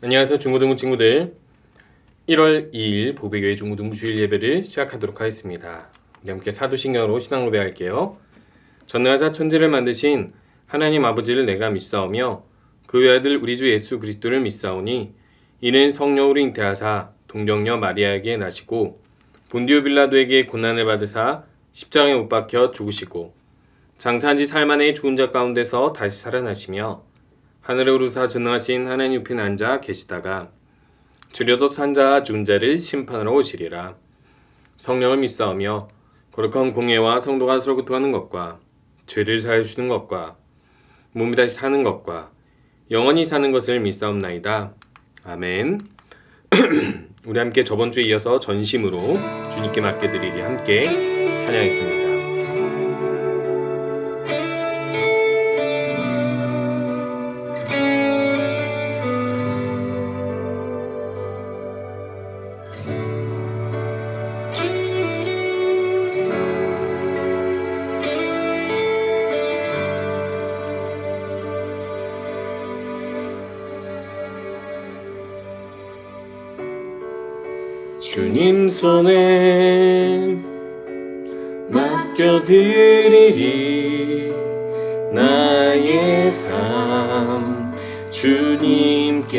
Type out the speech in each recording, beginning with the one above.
안녕하세요 중고등부 친구들. 1월 2일 보배교회 중고등부 주일 예배를 시작하도록 하겠습니다. 우리 함께 사도신경으로 신앙 고백할게요. 전능하사 천지를 만드신 하나님 아버지를 내가 믿사오며 그 외아들 우리 주 예수 그리스도를 믿사오니 이는 성령으로 잉태하사 동정녀 마리아에게 나시고 본디오 빌라도에게 고난을 받으사 십자가에 못 박혀 죽으시고 장사한 지 사흘 만에 죽은 자 가운데서 다시 살아나시며 하늘에 오르사 전능하신 하나님 우편에 앉아 계시다가 줄여서 산 자와 죽은 자를 심판하러 오시리라. 성령을 믿사오며 거룩한 공예와 성도가 서로 고통하는 것과 죄를 사하여 주시는 것과 몸이 다시 사는 것과 영원히 사는 것을 믿사옵나이다. 아멘. 우리 함께 저번 주에 이어서 전심으로 주님께 맡겨드리리 함께 찬양했습니다. 주님 손에 맡겨드리리 나의 삶 주님께.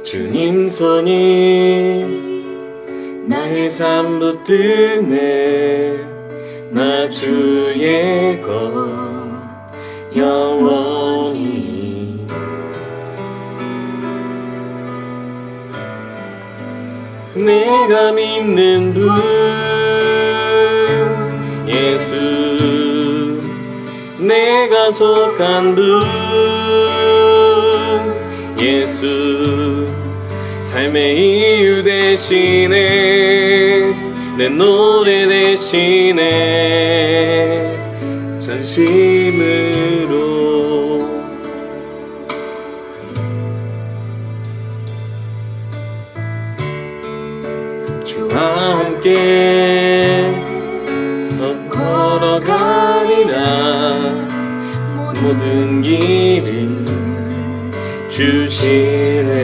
주님 손이 나의 삶 붙드네. 나 주의 것 영원히. 내가 믿는 분 예수, 내가 속한 분 예수, 삶의 이유 대신에 내 노래 대신에 전심으로 주와 함께 걸어가리라. 모든 길을 주시네.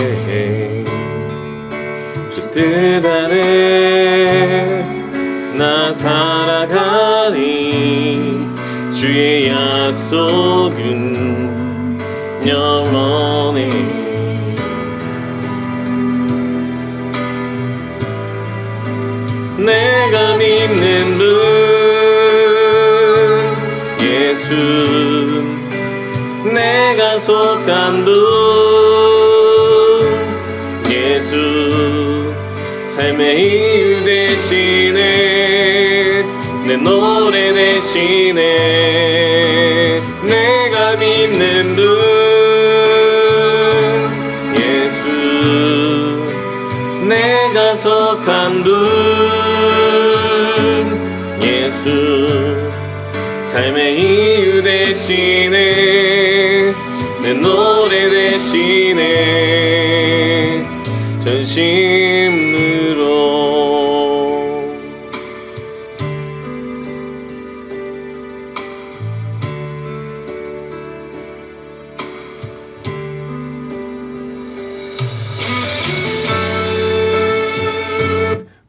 주 뜻 아래 나 살아가리. 주의 약속은 영원해. 내가 믿는 분 예수, 내가 속한 분 예수, 삶의 이유 대신에 내 노래 대신에 내가 믿는 분 예수, 내가 속한 분 예수, 삶의 이유 대신에 내 노래 대신에 전심으로.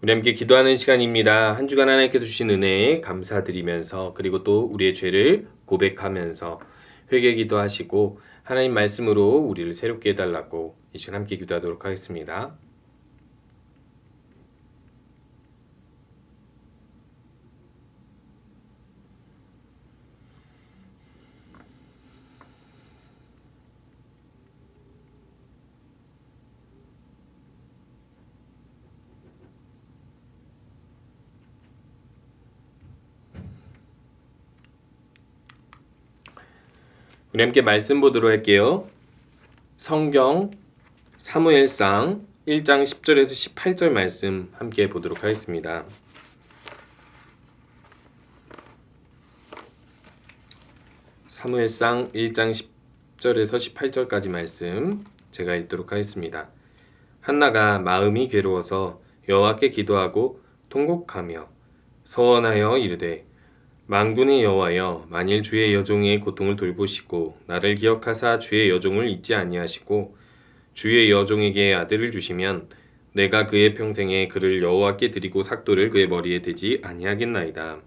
우리 함께 기도하는 시간입니다. 한 주간 하나님께서 주신 은혜에 감사드리면서, 그리고 또 우리의 죄를 고백하면서 회개 기도하시고 하나님 말씀으로 우리를 새롭게 해달라고 이 시간 함께 기도하도록 하겠습니다. 우리 함께 말씀 보도록 할게요. 성경 사무엘상 1장 10절에서 18절 말씀 함께 보도록 하겠습니다. 사무엘상 1장 10절에서 18절까지 말씀 제가 읽도록 하겠습니다. 한나가 마음이 괴로워서 여호와께 기도하고 통곡하며 서원하여 이르되 만군의 여호와여, 만일 주의 여종의 고통을 돌보시고 나를 기억하사 주의 여종을 잊지 아니하시고 주의 여종에게 아들을 주시면 내가 그의 평생에 그를 여호와께 드리고 삭도를 그의 머리에 대지 아니하겠나이다.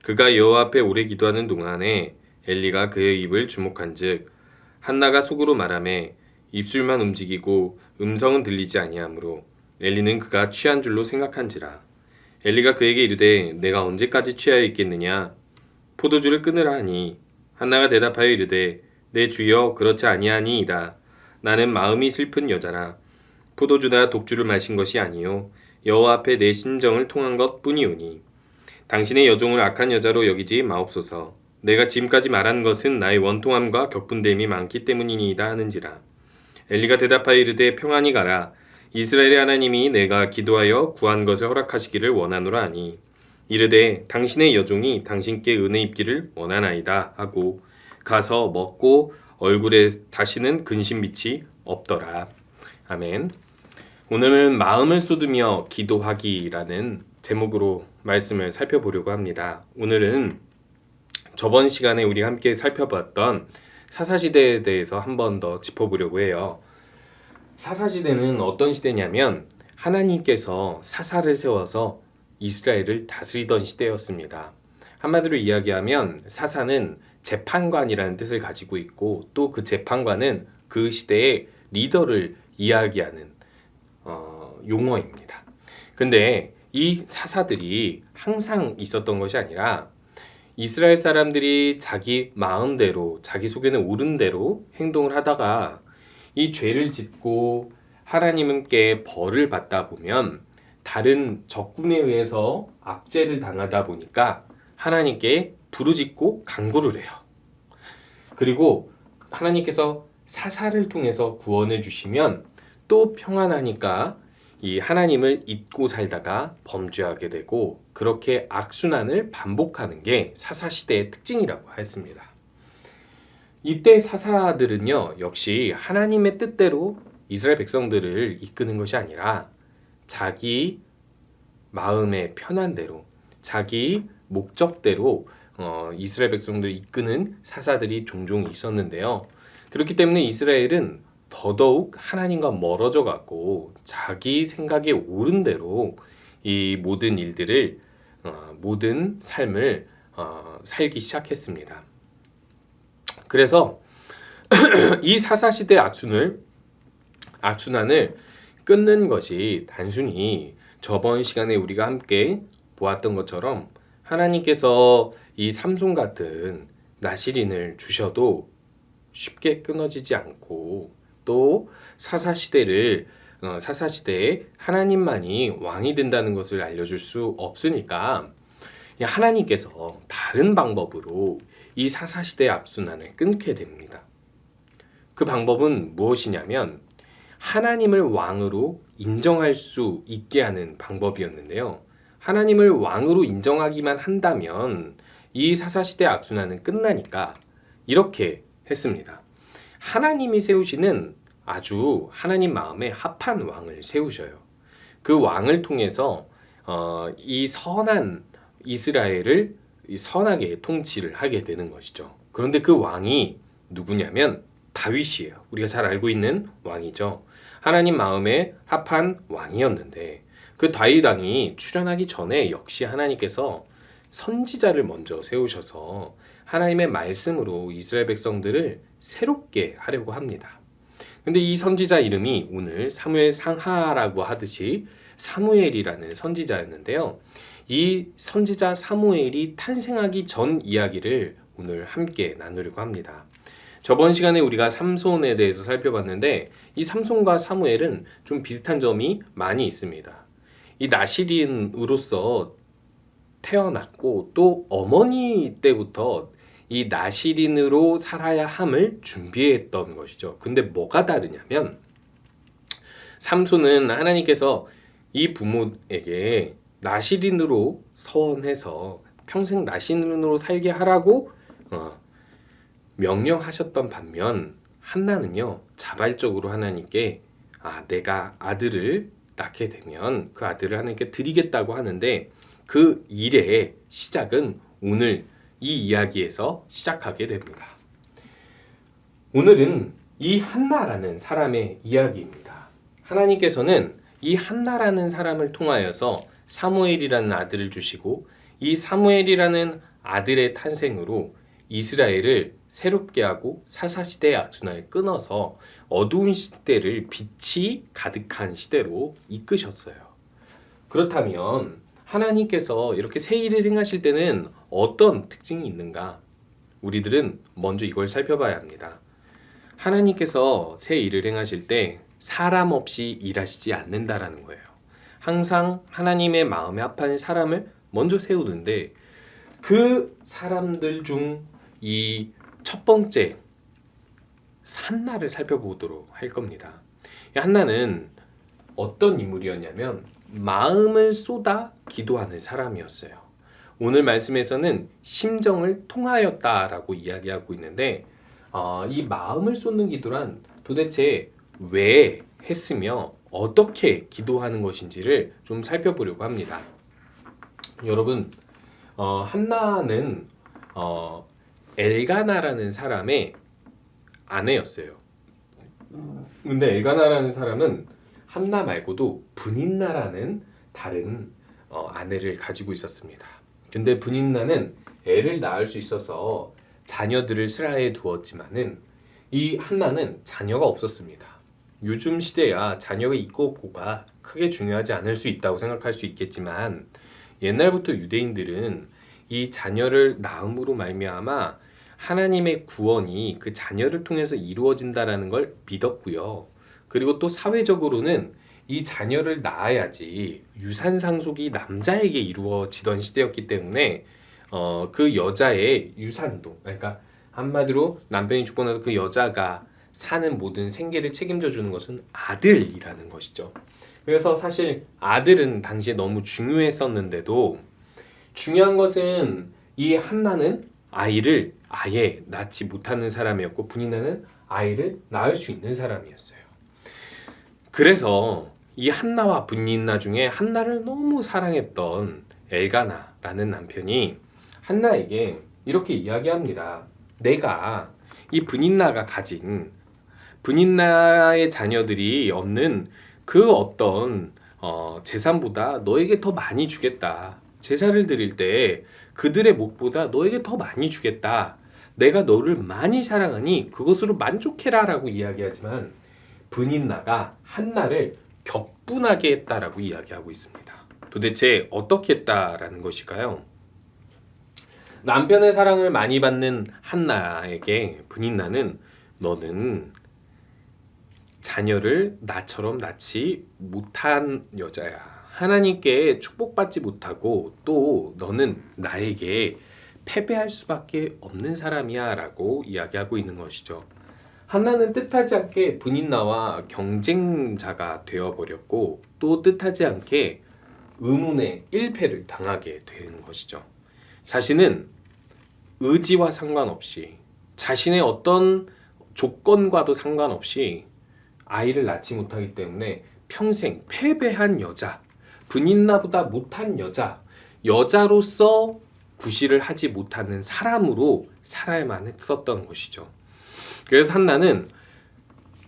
그가 여호와 앞에 오래 기도하는 동안에 엘리가 그의 입을 주목한즉 한나가 속으로 말하매 입술만 움직이고 음성은 들리지 아니하므로 엘리는 그가 취한 줄로 생각한지라. 엘리가 그에게 이르되 내가 언제까지 취하여 있겠느냐 포도주를 끊으라 하니 한나가 대답하여 이르되 내 주여 그렇지 아니하니이다. 나는 마음이 슬픈 여자라. 포도주나 독주를 마신 것이 아니요 여호와 앞에 내 심정을 통한 것뿐이오니 당신의 여종을 악한 여자로 여기지 마옵소서. 내가 지금까지 말한 것은 나의 원통함과 격분됨이 많기 때문이니이다 하는지라. 엘리가 대답하여 이르되 평안히 가라. 이스라엘의 하나님이 내가 기도하여 구한 것을 허락하시기를 원하노라 하니 이르되 당신의 여종이 당신께 은혜 입기를 원하나이다 하고 가서 먹고 얼굴에 다시는 근심빛이 없더라. 아멘. 오늘은 마음을 쏟으며 기도하기라는 제목으로 말씀을 살펴보려고 합니다. 오늘은 저번 시간에 우리 함께 살펴봤던 사사시대에 대해서 한 번 더 짚어보려고 해요. 사사시대는 어떤 시대냐면 하나님께서 사사를 세워서 이스라엘을 다스리던 시대였습니다. 한마디로 이야기하면 사사는 재판관이라는 뜻을 가지고 있고 또 그 재판관은 그 시대의 리더를 이야기하는 용어입니다. 근데 이 사사들이 항상 있었던 것이 아니라 이스라엘 사람들이 자기 마음대로 자기 속에는 옳은 대로 행동을 하다가 이 죄를 짓고 하나님께 벌을 받다 보면 다른 적군에 의해서 압제를 당하다 보니까 하나님께 부르짖고 간구를 해요. 그리고 하나님께서 사사를 통해서 구원해 주시면 또 평안하니까 이 하나님을 잊고 살다가 범죄하게 되고 그렇게 악순환을 반복하는 게 사사시대의 특징이라고 했습니다. 이때 사사들은요 역시 하나님의 뜻대로 이스라엘 백성들을 이끄는 것이 아니라 자기 마음의 편한 대로 자기 목적대로 이스라엘 백성들을 이끄는 사사들이 종종 있었는데요. 그렇기 때문에 이스라엘은 더더욱 하나님과 멀어져 갔고 자기 생각에 옳은 대로 이 모든 일들을 모든 삶을 살기 시작했습니다. 그래서 이 사사시대 악순환을 끊는 것이 단순히 저번 시간에 우리가 함께 보았던 것처럼 하나님께서 이 삼손 같은 나실인을 주셔도 쉽게 끊어지지 않고 또 사사시대에 하나님만이 왕이 된다는 것을 알려줄 수 없으니까 하나님께서 다른 방법으로 이 사사시대의 악순환을 끊게 됩니다. 그 방법은 무엇이냐면 하나님을 왕으로 인정할 수 있게 하는 방법이었는데요. 하나님을 왕으로 인정하기만 한다면 이 사사시대 악순환은 끝나니까 이렇게 했습니다. 하나님이 세우시는 아주 하나님 마음에 합한 왕을 세우셔요. 그 왕을 통해서 이 선한 이스라엘을 선하게 통치를 하게 되는 것이죠. 그런데 그 왕이 누구냐면 다윗이에요. 우리가 잘 알고 있는 왕이죠. 하나님 마음에 합한 왕이었는데 그 다윗 왕이 출현하기 전에 역시 하나님께서 선지자를 먼저 세우셔서 하나님의 말씀으로 이스라엘 백성들을 새롭게 하려고 합니다. 근데 이 선지자 이름이 오늘 사무엘 상하라고 하듯이 사무엘이라는 선지자였는데요. 이 선지자 사무엘이 탄생하기 전 이야기를 오늘 함께 나누려고 합니다. 저번 시간에 우리가 삼손에 대해서 살펴봤는데 이 삼손과 사무엘은 좀 비슷한 점이 많이 있습니다. 이 나실인으로서 태어났고 또 어머니 때부터 이 나실인으로 살아야 함을 준비했던 것이죠. 근데 뭐가 다르냐면 삼손은 하나님께서 이 부모에게 나실인으로 서원해서 평생 나실인으로 살게 하라고 명령하셨던 반면 한나는요 자발적으로 하나님께 내가 아들을 낳게 되면 그 아들을 하나님께 드리겠다고 하는데 그 일의 시작은 오늘 이 이야기에서 시작하게 됩니다. 오늘은 이 한나라는 사람의 이야기입니다. 하나님께서는 이 한나라는 사람을 통하여서 사무엘이라는 아들을 주시고 이 사무엘이라는 아들의 탄생으로 이스라엘을 새롭게 하고 사사시대의 앞순환을 끊어서 어두운 시대를 빛이 가득한 시대로 이끄셨어요. 그렇다면 하나님께서 이렇게 새 일을 행하실 때는 어떤 특징이 있는가? 우리들은 먼저 이걸 살펴봐야 합니다. 하나님께서 새 일을 행하실 때 사람 없이 일하시지 않는다라는 거예요. 항상 하나님의 마음에 합한 사람을 먼저 세우는데 그 사람들 중 이 첫 번째 한나를 살펴보도록 할 겁니다. 한나는 어떤 인물이었냐면 마음을 쏟아 기도하는 사람이었어요. 오늘 말씀에서는 심정을 통하였다라고 이야기하고 있는데 이 마음을 쏟는 기도란 도대체 왜 했으며 어떻게 기도하는 것인지를 좀 살펴보려고 합니다. 여러분, 한나는 엘가나라는 사람의 아내였어요. 근데 엘가나라는 사람은 한나 말고도 브닌나라는 다른 아내를 가지고 있었습니다. 근데 브닌나는 애를 낳을 수 있어서 자녀들을 슬하에 두었지만은 이 한나는 자녀가 없었습니다. 요즘 시대야 자녀가 있고 없고가 크게 중요하지 않을 수 있다고 생각할 수 있겠지만 옛날부터 유대인들은 이 자녀를 낳음으로 말미암아 하나님의 구원이 그 자녀를 통해서 이루어진다라는 걸 믿었고요. 그리고 또 사회적으로는 이 자녀를 낳아야지 유산 상속이 남자에게 이루어지던 시대였기 때문에 그 여자의 유산도, 그러니까 한마디로 남편이 죽고 나서 그 여자가 사는 모든 생계를 책임져 주는 것은 아들이라는 것이죠. 그래서 사실 아들은 당시에 너무 중요했었는데도 중요한 것은 이 한나는 아이를 아예 낳지 못하는 사람이었고 브닌나는 아이를 낳을 수 있는 사람이었어요. 그래서 이 한나와 브닌나 중에 한나를 너무 사랑했던 엘가나라는 남편이 한나에게 이렇게 이야기합니다. 내가 이 브닌나가 가진 브닌나의 자녀들이 얻는 그 어떤 재산보다 너에게 더 많이 주겠다. 제사를 드릴 때 그들의 목보다 너에게 더 많이 주겠다. 내가 너를 많이 사랑하니 그것으로 만족해라 라고 이야기하지만 브닌나가 한나를 격분하게 했다라고 이야기하고 있습니다. 도대체 어떻게 했다라는 것일까요? 남편의 사랑을 많이 받는 한나에게 브닌나는 너는 자녀를 나처럼 낳지 못한 여자야. 하나님께 축복받지 못하고 또 너는 나에게 패배할 수밖에 없는 사람이야 라고 이야기하고 있는 것이죠. 한나는 뜻하지 않게 브닌나와 경쟁자가 되어버렸고 또 뜻하지 않게 의문의 일패를 당하게 된 것이죠. 자신은 의지와 상관없이 자신의 어떤 조건과도 상관없이 아이를 낳지 못하기 때문에 평생 패배한 여자, 브닌나보다 못한 여자로서 구실을 하지 못하는 사람으로 살아야만 했었던 것이죠. 그래서 한나는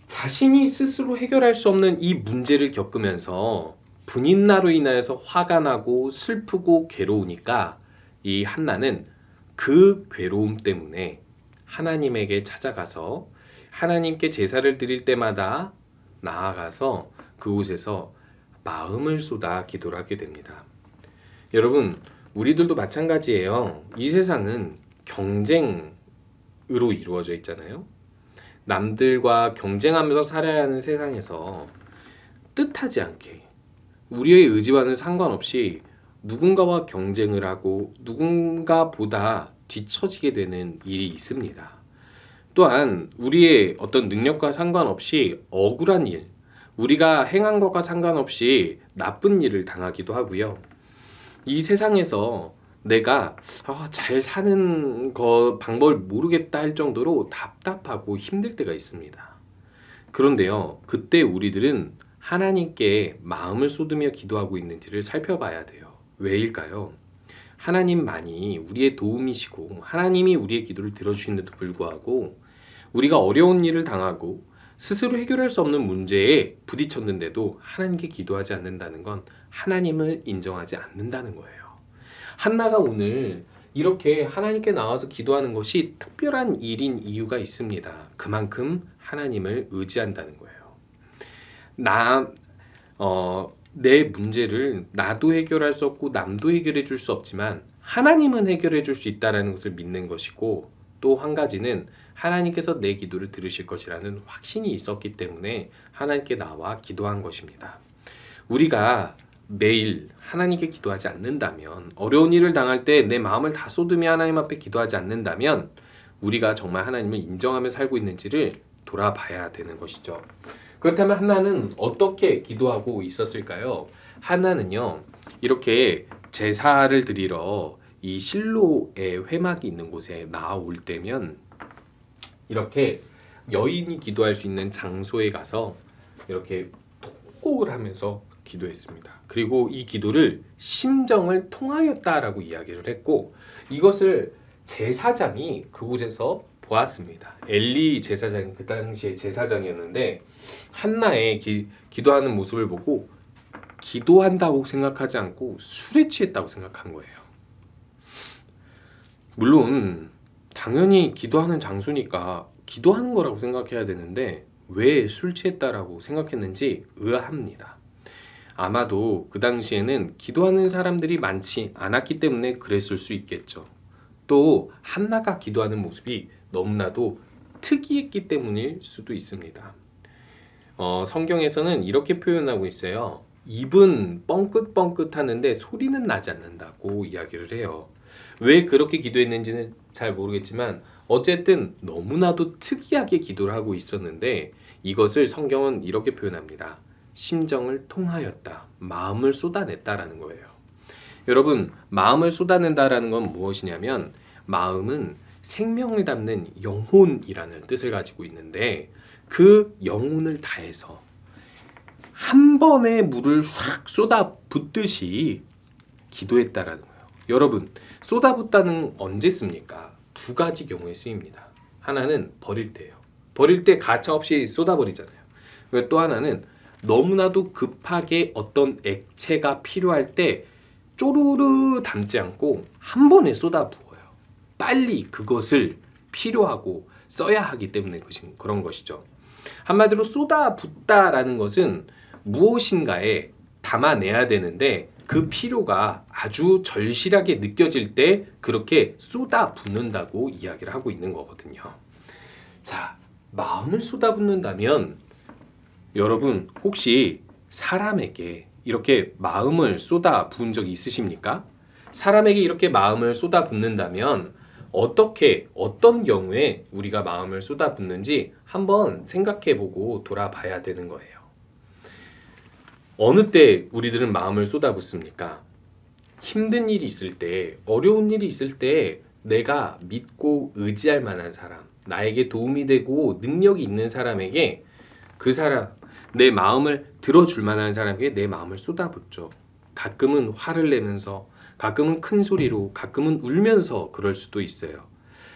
자신이 스스로 해결할 수 없는 이 문제를 겪으면서 브닌나로 인하여서 화가 나고 슬프고 괴로우니까 이 한나는 그 괴로움 때문에 하나님에게 찾아가서 하나님께 제사를 드릴 때마다 나아가서 그곳에서 마음을 쏟아 기도를 하게 됩니다. 여러분, 우리들도 마찬가지예요. 이 세상은 경쟁으로 이루어져 있잖아요. 남들과 경쟁하면서 살아야 하는 세상에서 뜻하지 않게 우리의 의지와는 상관없이 누군가와 경쟁을 하고 누군가보다 뒤처지게 되는 일이 있습니다. 또한 우리의 어떤 능력과 상관없이 억울한 일, 우리가 행한 것과 상관없이 나쁜 일을 당하기도 하고요. 이 세상에서 내가 잘 사는 방법을 모르겠다 할 정도로 답답하고 힘들 때가 있습니다. 그런데요, 그때 우리들은 하나님께 마음을 쏟으며 기도하고 있는지를 살펴봐야 돼요. 왜일까요? 하나님만이 우리의 도움이시고 하나님이 우리의 기도를 들어주시는데도 불구하고 우리가 어려운 일을 당하고 스스로 해결할 수 없는 문제에 부딪혔는데도 하나님께 기도하지 않는다는 건 하나님을 인정하지 않는다는 거예요. 한나가 오늘 이렇게 하나님께 나와서 기도하는 것이 특별한 일인 이유가 있습니다. 그만큼 하나님을 의지한다는 거예요. 내 문제를 나도 해결할 수 없고 남도 해결해 줄 수 없지만 하나님은 해결해 줄 수 있다는 것을 믿는 것이고, 또 한 가지는 하나님께서 내 기도를 들으실 것이라는 확신이 있었기 때문에 하나님께 나와 기도한 것입니다. 우리가 매일 하나님께 기도하지 않는다면, 어려운 일을 당할 때 내 마음을 다 쏟으며 하나님 앞에 기도하지 않는다면 우리가 정말 하나님을 인정하며 살고 있는지를 돌아봐야 되는 것이죠. 그렇다면 한나는 어떻게 기도하고 있었을까요? 한나는요, 이렇게 제사를 드리러 이 실로의 회막이 있는 곳에 나올 때면 이렇게 여인이 기도할 수 있는 장소에 가서 이렇게 통곡을 하면서 기도했습니다. 그리고 이 기도를 심정을 통하였다라고 이야기를 했고, 이것을 제사장이 그곳에서 보았습니다. 엘리 제사장이 그 당시에 제사장이었는데 한나의 기도하는 모습을 보고 기도한다고 생각하지 않고 술에 취했다고 생각한 거예요. 물론 당연히 기도하는 장소니까 기도하는 거라고 생각해야 되는데 왜 술 취했다라고 생각했는지 의아합니다. 아마도 그 당시에는 기도하는 사람들이 많지 않았기 때문에 그랬을 수 있겠죠. 또 한나가 기도하는 모습이 너무나도 특이했기 때문일 수도 있습니다. 성경에서는 이렇게 표현하고 있어요. 입은 뻥긋뻥긋 하는데 소리는 나지 않는다고 이야기를 해요. 왜 그렇게 기도했는지는 잘 모르겠지만 어쨌든 너무나도 특이하게 기도를 하고 있었는데, 이것을 성경은 이렇게 표현합니다. 심정을 통하였다, 마음을 쏟아냈다라는 거예요. 여러분, 마음을 쏟아낸다라는 건 무엇이냐면, 마음은 생명을 담는 영혼이라는 뜻을 가지고 있는데, 그 영혼을 다해서 한 번에 물을 싹 쏟아붓듯이 기도했다라는 거예요. 여러분, 쏟아붓다는 언제 씁니까? 두 가지 경우에 쓰입니다. 하나는 버릴 때예요. 버릴 때 가차없이 쏟아버리잖아요. 또 하나는 너무나도 급하게 어떤 액체가 필요할 때 쪼르르 담지 않고 한 번에 쏟아부어요. 빨리 그것을 필요하고 써야 하기 때문에 그런 것이죠. 한마디로 쏟아붓다라는 것은 무엇인가에 담아내야 되는데 그 필요가 아주 절실하게 느껴질 때 그렇게 쏟아붓는다고 이야기를 하고 있는 거거든요. 자, 마음을 쏟아붓는다면 여러분 혹시 사람에게 이렇게 마음을 쏟아부은 적이 있으십니까? 사람에게 이렇게 마음을 쏟아붓는다면 어떤 경우에 우리가 마음을 쏟아붓는지 한번 생각해보고 돌아봐야 되는 거예요. 어느 때 우리들은 마음을 쏟아붓습니까? 힘든 일이 있을 때, 어려운 일이 있을 때 내가 믿고 의지할 만한 사람, 나에게 도움이 되고 능력이 있는 사람에게, 그 사람, 내 마음을 들어줄 만한 사람에게 내 마음을 쏟아붓죠. 가끔은 화를 내면서, 가끔은 큰 소리로, 가끔은 울면서 그럴 수도 있어요.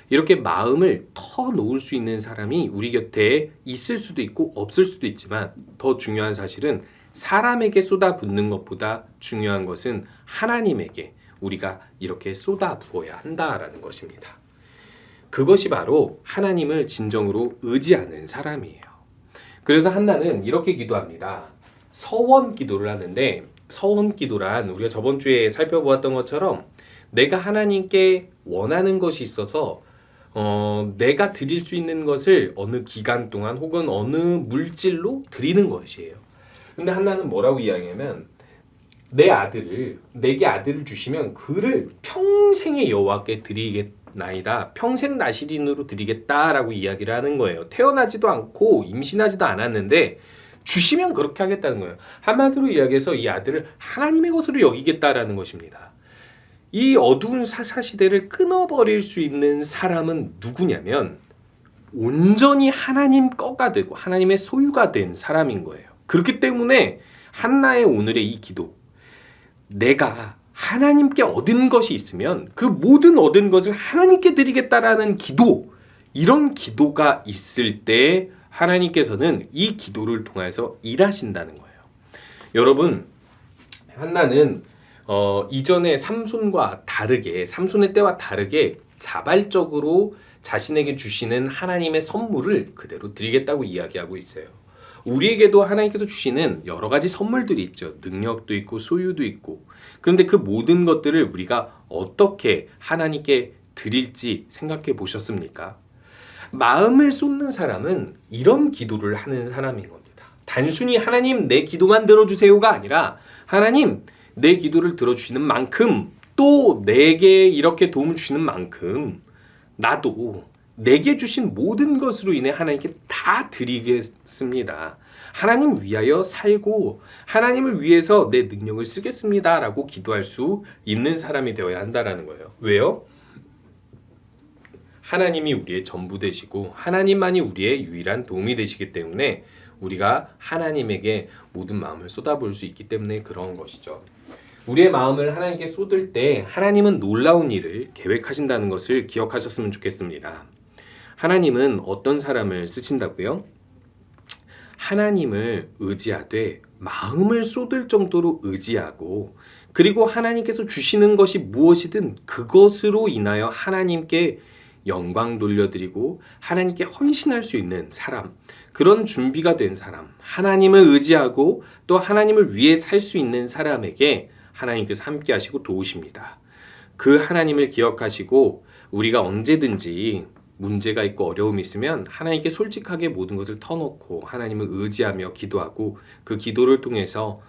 이렇게 마음을 터놓을 수 있는 사람이 우리 곁에 있을 수도 있고 없을 수도 있지만, 더 중요한 사실은 사람에게 쏟아붓는 것보다 중요한 것은 하나님에게 우리가 이렇게 쏟아부어야 한다라는 것입니다. 그것이 바로 하나님을 진정으로 의지하는 사람이에요. 그래서 한나는 이렇게 기도합니다. 서원 기도를 하는데, 서원 기도란 우리가 저번 주에 살펴보았던 것처럼 내가 하나님께 원하는 것이 있어서 내가 드릴 수 있는 것을 어느 기간 동안 혹은 어느 물질로 드리는 것이에요. 근데 한나는 뭐라고 이야기하냐면, 내게 아들을 주시면 그를 평생의 여호와께 드리겠나이다, 평생 나시린으로 드리겠다라고 이야기를 하는 거예요. 태어나지도 않고 임신하지도 않았는데 주시면 그렇게 하겠다는 거예요. 한마디로 이야기해서 이 아들을 하나님의 것으로 여기겠다라는 것입니다. 이 어두운 사사시대를 끊어버릴 수 있는 사람은 누구냐면 온전히 하나님 거가 되고 하나님의 소유가 된 사람인 거예요. 그렇기 때문에 한나의 오늘의 이 기도, 내가 하나님께 얻은 것이 있으면 그 모든 얻은 것을 하나님께 드리겠다라는 기도, 이런 기도가 있을 때 하나님께서는 이 기도를 통해서 일하신다는 거예요. 여러분, 한나는 이전에 삼손의 때와 다르게 자발적으로 자신에게 주시는 하나님의 선물을 그대로 드리겠다고 이야기하고 있어요. 우리에게도 하나님께서 주시는 여러 가지 선물들이 있죠. 능력도 있고 소유도 있고. 그런데 그 모든 것들을 우리가 어떻게 하나님께 드릴지 생각해 보셨습니까? 마음을 쏟는 사람은 이런 기도를 하는 사람인 겁니다. 단순히 하나님 내 기도만 들어주세요가 아니라 하나님 내 기도를 들어주시는 만큼 또 내게 이렇게 도움을 주시는 만큼 나도 내게 주신 모든 것으로 인해 하나님께 다 드리겠습니다. 하나님 위하여 살고 하나님을 위해서 내 능력을 쓰겠습니다 라고 기도할 수 있는 사람이 되어야 한다는 거예요. 왜요? 하나님이 우리의 전부 되시고 하나님만이 우리의 유일한 도움이 되시기 때문에 우리가 하나님에게 모든 마음을 쏟아부을 수 있기 때문에 그런 것이죠. 우리의 마음을 하나님께 쏟을 때 하나님은 놀라운 일을 계획하신다는 것을 기억하셨으면 좋겠습니다. 하나님은 어떤 사람을 쓰신다고요? 하나님을 의지하되 마음을 쏟을 정도로 의지하고 그리고 하나님께서 주시는 것이 무엇이든 그것으로 인하여 하나님께 영광 돌려드리고 하나님께 헌신할 수 있는 사람, 그런 준비가 된 사람, 하나님을 의지하고 또 하나님을 위해 살 수 있는 사람에게 하나님께서 함께 하시고 도우십니다. 그 하나님을 기억하시고 우리가 언제든지 문제가 있고 어려움이 있으면 하나님께 솔직하게 모든 것을 터놓고 하나님을 의지하며 기도하고 그 기도를 통해서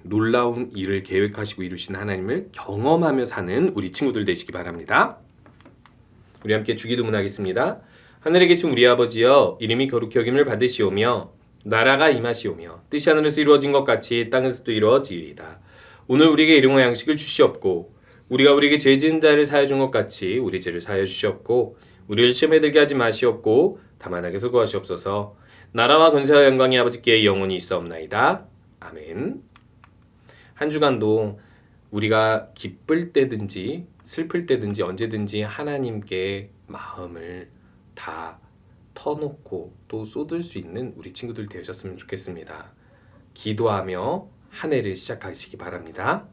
놀라운 일을 계획하시고 이루신 하나님을 경험하며 사는 우리 친구들 되시기 바랍니다. 우리 함께 주기도문 하겠습니다. 하늘에 계신 우리 아버지여, 이름이 거룩히 여김을 받으시오며 나라가 임하시오며 뜻이 하늘에서 이루어진 것 같이 땅에서도 이루어지리이다. 오늘 우리에게 일용할 양식을 주시옵고 우리가 우리에게 죄 지은 자를 사하여 준 것 같이 우리 죄를 사하여 주시옵고 우리를 시험에 들게 하지 마시옵고 다만 악에서 구하시옵소서. 나라와 권세와 영광이 아버지께 영원히 있사옵나이다. 아멘. 한 주간도 우리가 기쁠 때든지 슬플 때든지 언제든지 하나님께 마음을 다 터놓고 또 쏟을 수 있는 우리 친구들 되셨으면 좋겠습니다. 기도하며 한 해를 시작하시기 바랍니다.